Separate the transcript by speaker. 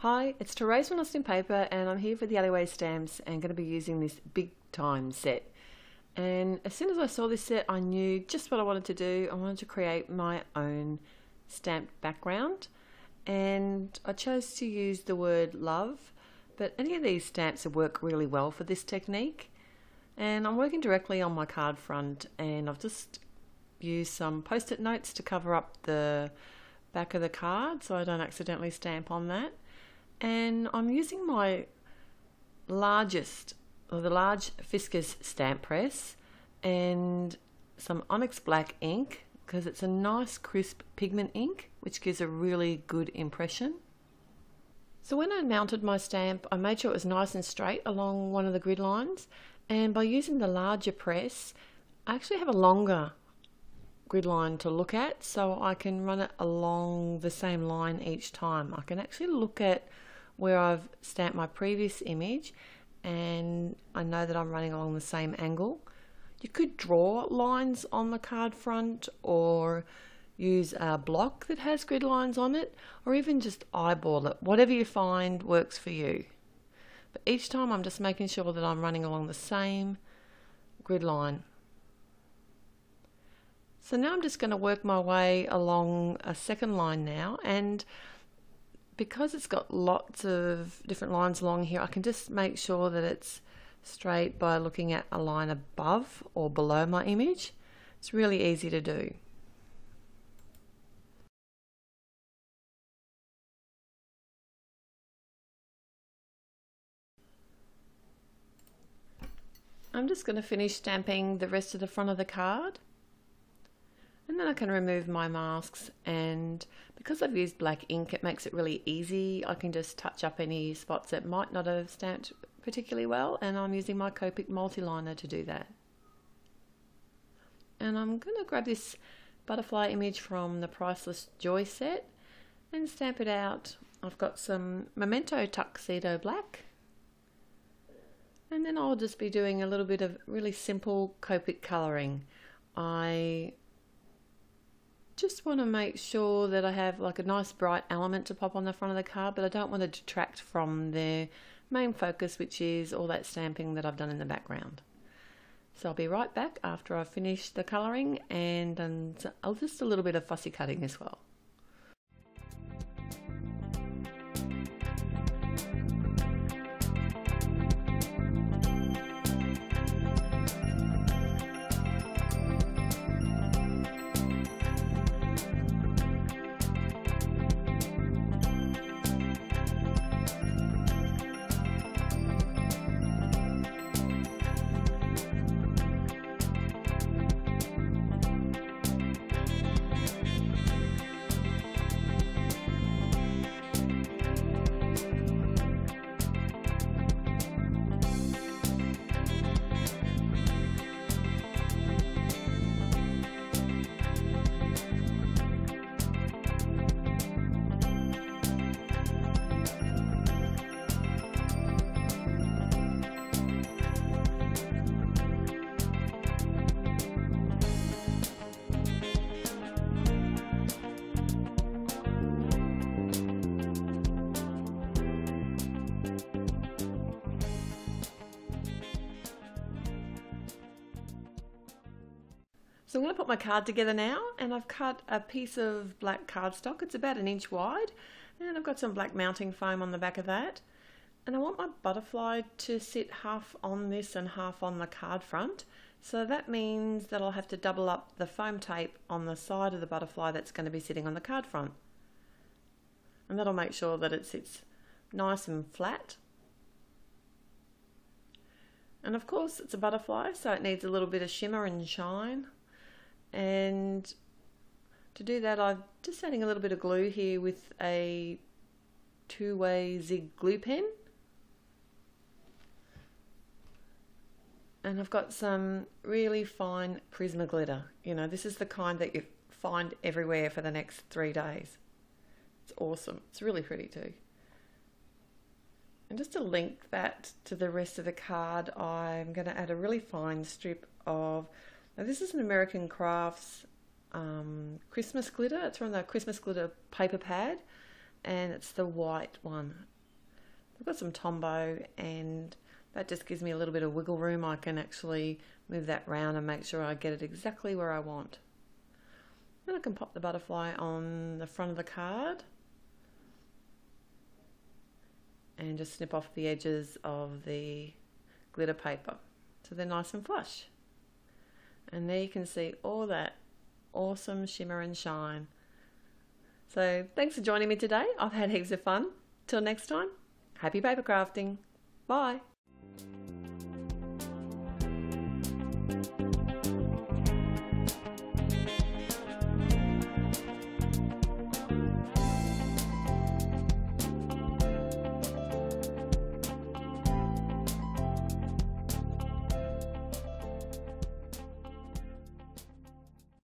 Speaker 1: Hi, it's Therese from Lostinpaper and I'm here for the alleyway stamps and going to be using this big time set. And as soon as I saw this set, I knew just what I wanted to do. I wanted to create my own stamped background, and I chose to use the word love, but any of these stamps work really well for this technique. And I'm working directly on my card front, and I've just used some post-it notes to cover up the back of the card so I don't accidentally stamp on that. And I'm using my the large Fiskus stamp press and some Onyx Black ink because it's a nice crisp pigment ink which gives a really good impression. So when I mounted my stamp, I made sure it was nice and straight along one of the grid lines, and by using the larger press I actually have a longer grid line to look at, so I can run it along the same line each time. I can actually look at where I've stamped my previous image and I know that I'm running along the same angle. You could draw lines on the card front or use a block that has grid lines on it, or even just eyeball it. Whatever you find works for you. But each time I'm just making sure that I'm running along the same grid line. So now I'm just going to work my way along a second line now, and because it's got lots of different lines along here, I can just make sure that it's straight by looking at a line above or below my image. It's really easy to do. I'm just going to finish stamping the rest of the front of the card. And then I can remove my masks, and because I've used black ink it makes it really easy. I can just touch up any spots that might not have stamped particularly well, and I'm using my Copic multi-liner to do that. And I'm going to grab this butterfly image from the Priceless Joy set and stamp it out. I've got some Memento Tuxedo Black, and then I'll just be doing a little bit of really simple Copic colouring. I just want to make sure that I have like a nice bright element to pop on the front of the card, but I don't want to detract from the main focus, which is all that stamping that I've done in the background. So I'll be right back after I've finished the colouring and just a little bit of fussy cutting as well. So I'm going to put my card together now, and I've cut a piece of black cardstock. It's about 1 inch wide, and I've got some black mounting foam on the back of that. And I want my butterfly to sit half on this and half on the card front. So that means that I'll have to double up the foam tape on the side of the butterfly that's going to be sitting on the card front. And that'll make sure that it sits nice and flat. And of course it's a butterfly, so it needs a little bit of shimmer and shine. And to do that, I'm just adding a little bit of glue here with a 2-way zig glue pen. And I've got some really fine Prisma glitter. You know, this is the kind that you find everywhere for the next 3 days. It's awesome. It's really pretty too. And just to link that to the rest of the card, I'm going to add a really fine strip of, now this is an American Crafts Christmas glitter. It's from the Christmas glitter paper pad, and it's the white one. I've got some Tombow, and that just gives me a little bit of wiggle room. I can actually move that round and make sure I get it exactly where I want. Then I can pop the butterfly on the front of the card and just snip off the edges of the glitter paper so they're nice and flush. And there you can see all that awesome shimmer and shine. So thanks for joining me today. I've had heaps of fun. Till next time, happy paper crafting. Bye.